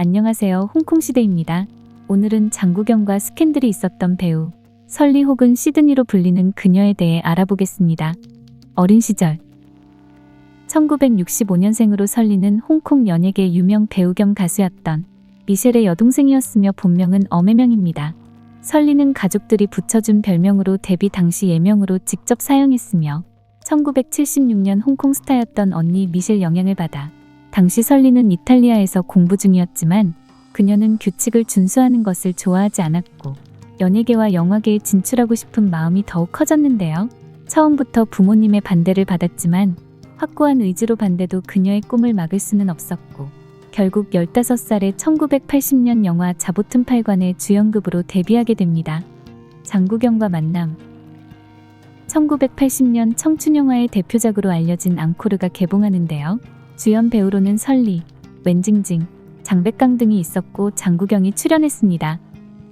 안녕하세요. 홍콩시대입니다. 오늘은 장구경과 스캔들이 있었던 배우 설리 혹은 시드니로 불리는 그녀에 대해 알아보겠습니다. 어린 시절 1965년생으로 설리는 홍콩 연예계 유명 배우 겸 가수였던 미셸의 여동생이었으며 본명은 엄혜명입니다. 설리는 가족들이 붙여준 별명으로 데뷔 당시 예명으로 직접 사용했으며 1976년 홍콩 스타였던 언니 미셸 영향을 받아 당시 설리는 이탈리아에서 공부 중이었지만 그녀는 규칙을 준수하는 것을 좋아하지 않았고 연예계와 영화계에 진출하고 싶은 마음이 더욱 커졌는데요. 처음부터 부모님의 반대를 받았지만 확고한 의지로 반대도 그녀의 꿈을 막을 수는 없었고 결국 15살에 1980년 영화 자보튼 8관의 주연급으로 데뷔하게 됩니다. 장구경과 만남 1980년 청춘영화의 대표작으로 알려진 앙코르가 개봉하는데요. 주연 배우로는 설리, 웬징징, 장백강 등이 있었고 장구경이 출연했습니다.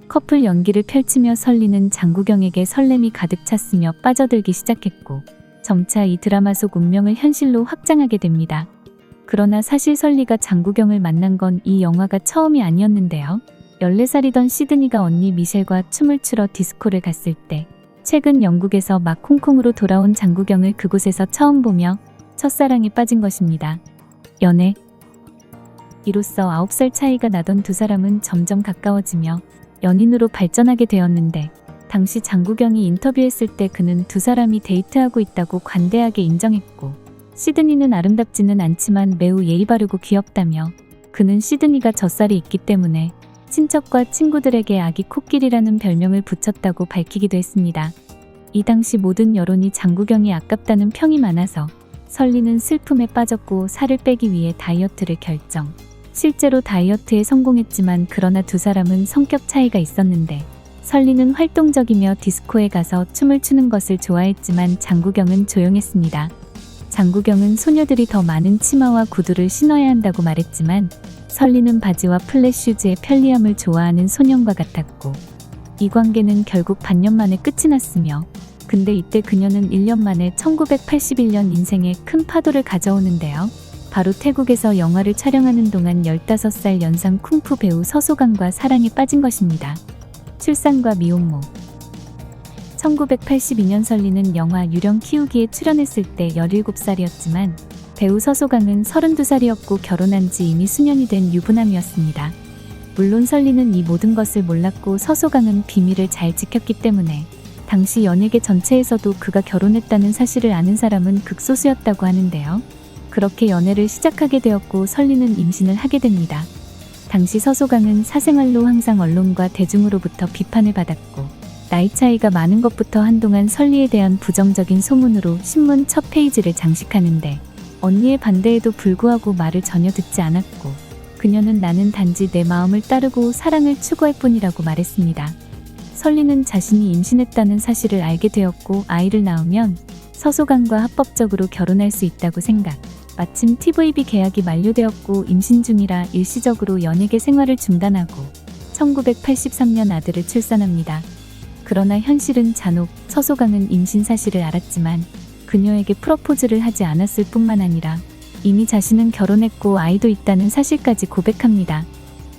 커플 연기를 펼치며 설리는 장구경에게 설렘이 가득 찼으며 빠져들기 시작했고 점차 이 드라마 속 운명을 현실로 확장하게 됩니다. 그러나 사실 설리가 장구경을 만난 건 이 영화가 처음이 아니었는데요. 14살이던 시드니가 언니 미셸과 춤을 추러 디스코를 갔을 때 최근 영국에서 막 홍콩으로 돌아온 장구경을 그곳에서 처음 보며 첫사랑에 빠진 것입니다. 연애 이로써 9살 차이가 나던 두 사람은 점점 가까워지며 연인으로 발전하게 되었는데 당시 장구경이 인터뷰했을 때 그는 두 사람이 데이트하고 있다고 관대하게 인정했고 시드니는 아름답지는 않지만 매우 예의 바르고 귀엽다며 그는 시드니가 젖살이 있기 때문에 친척과 친구들에게 아기 코끼리라는 별명을 붙였다고 밝히기도 했습니다. 이 당시 모든 여론이 장구경이 아깝다는 평이 많아서 설리는 슬픔에 빠졌고 살을 빼기 위해 다이어트를 결정. 실제로 다이어트에 성공했지만 그러나 두 사람은 성격 차이가 있었는데 설리는 활동적이며 디스코에 가서 춤을 추는 것을 좋아했지만 장구경은 조용했습니다. 장구경은 소녀들이 더 많은 치마와 구두를 신어야 한다고 말했지만 설리는 바지와 플랫슈즈의 편리함을 좋아하는 소년과 같았고 이 관계는 결국 반년 만에 끝이 났으며 근데 이때 그녀는 1년 만에 1981년 인생에 큰 파도를 가져오는데요. 바로 태국에서 영화를 촬영하는 동안 15살 연상 쿵푸 배우 서소강과 사랑에 빠진 것입니다. 출산과 미혼모 1982년 설리는 영화 유령 키우기에 출연했을 때 17살이었지만 배우 서소강은 32살이었고 결혼한 지 이미 수년이 된 유부남이었습니다. 물론 설리는 이 모든 것을 몰랐고 서소강은 비밀을 잘 지켰기 때문에 당시 연예계 전체에서도 그가 결혼했다는 사실을 아는 사람은 극소수였다고 하는데요. 그렇게 연애를 시작하게 되었고 설리는 임신을 하게 됩니다. 당시 서소강은 사생활로 항상 언론과 대중으로부터 비판을 받았고 나이 차이가 많은 것부터 한동안 설리에 대한 부정적인 소문으로 신문 첫 페이지를 장식하는데 언니의 반대에도 불구하고 말을 전혀 듣지 않았고 그녀는 나는 단지 내 마음을 따르고 사랑을 추구할 뿐이라고 말했습니다. 설리는 자신이 임신했다는 사실을 알게 되었고 아이를 낳으면 서소강과 합법적으로 결혼할 수 있다고 생각. 마침 TVB 계약이 만료되었고 임신 중이라 일시적으로 연예계 생활을 중단하고 1983년 아들을 출산합니다. 그러나 현실은 잔혹. 서소강은 임신 사실을 알았지만 그녀에게 프러포즈를 하지 않았을 뿐만 아니라 이미 자신은 결혼했고 아이도 있다는 사실까지 고백합니다.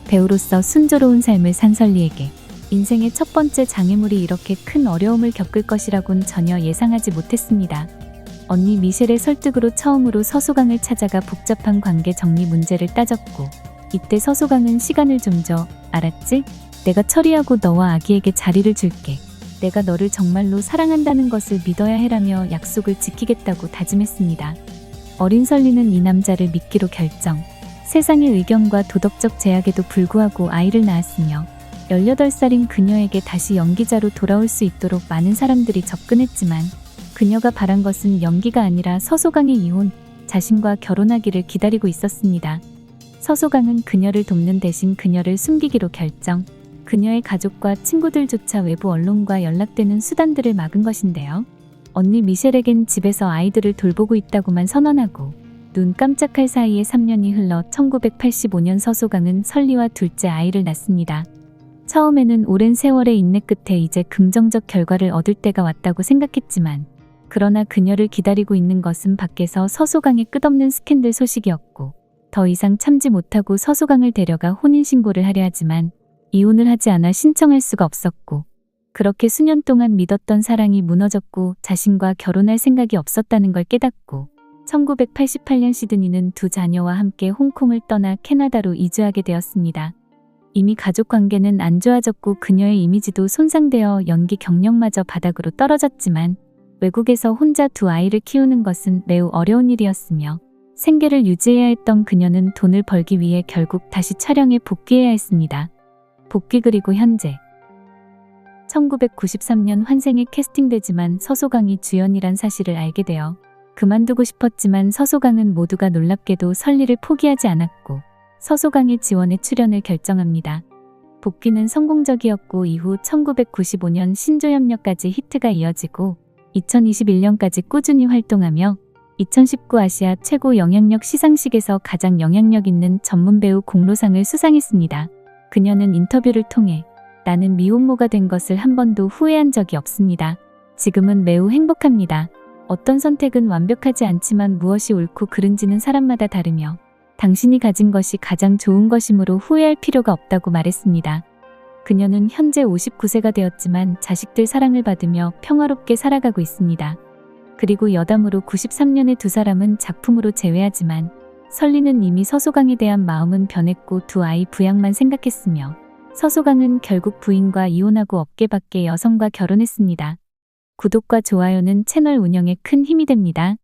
배우로서 순조로운 삶을 산 설리에게 인생의 첫 번째 장애물이 이렇게 큰 어려움을 겪을 것이라곤 전혀 예상하지 못했습니다. 언니 미셸의 설득으로 처음으로 서소강을 찾아가 복잡한 관계 정리 문제를 따졌고 이때 서소강은 시간을 좀 줘. 알았지? 내가 처리하고 너와 아기에게 자리를 줄게. 내가 너를 정말로 사랑한다는 것을 믿어야 해라며 약속을 지키겠다고 다짐했습니다. 어린 설리는 이 남자를 믿기로 결정. 세상의 의견과 도덕적 제약에도 불구하고 아이를 낳았으며 18살인 그녀에게 다시 연기자로 돌아올 수 있도록 많은 사람들이 접근했지만 그녀가 바란 것은 연기가 아니라 서소강의 이혼, 자신과 결혼하기를 기다리고 있었습니다. 서소강은 그녀를 돕는 대신 그녀를 숨기기로 결정. 그녀의 가족과 친구들조차 외부 언론과 연락되는 수단들을 막은 것인데요. 언니 미셸에겐 집에서 아이들을 돌보고 있다고만 선언하고 눈 깜짝할 사이에 3년이 흘러 1985년 서소강은 설리와 둘째 아이를 낳습니다. 처음에는 오랜 세월의 인내 끝에 이제 긍정적 결과를 얻을 때가 왔다고 생각했지만 그러나 그녀를 기다리고 있는 것은 밖에서 서소강의 끝없는 스캔들 소식이었고 더 이상 참지 못하고 서소강을 데려가 혼인신고를 하려 하지만 이혼을 하지 않아 신청할 수가 없었고, 그렇게 수년 동안 믿었던 사랑이 무너졌고 자신과 결혼할 생각이 없었다는 걸 깨닫고 1988년 시드니는 두 자녀와 함께 홍콩을 떠나 캐나다로 이주하게 되었습니다. 이미 가족 관계는 안 좋아졌고 그녀의 이미지도 손상되어 연기 경력마저 바닥으로 떨어졌지만 외국에서 혼자 두 아이를 키우는 것은 매우 어려운 일이었으며 생계를 유지해야 했던 그녀는 돈을 벌기 위해 결국 다시 촬영에 복귀해야 했습니다. 복귀 그리고 현재 1993년 환생에 캐스팅되지만 서소강이 주연이란 사실을 알게 되어 그만두고 싶었지만 서소강은 모두가 놀랍게도 설리를 포기하지 않았고 서소강의 지원에 출연을 결정합니다. 복귀는 성공적이었고 이후 1995년 신조협력까지 히트가 이어지고 2021년까지 꾸준히 활동하며 2019 아시아 최고 영향력 시상식에서 가장 영향력 있는 전문 배우 공로상을 수상했습니다. 그녀는 인터뷰를 통해 나는 미혼모가 된 것을 한 번도 후회한 적이 없습니다. 지금은 매우 행복합니다. 어떤 선택은 완벽하지 않지만 무엇이 옳고 그른지는 사람마다 다르며 당신이 가진 것이 가장 좋은 것이므로 후회할 필요가 없다고 말했습니다. 그녀는 현재 59세가 되었지만 자식들 사랑을 받으며 평화롭게 살아가고 있습니다. 그리고 여담으로 93년에 두 사람은 작품으로 재회하지만 설리는 이미 서소강에 대한 마음은 변했고 두 아이 부양만 생각했으며 서소강은 결국 부인과 이혼하고 업계 밖의 여성과 결혼했습니다. 구독과 좋아요는 채널 운영에 큰 힘이 됩니다.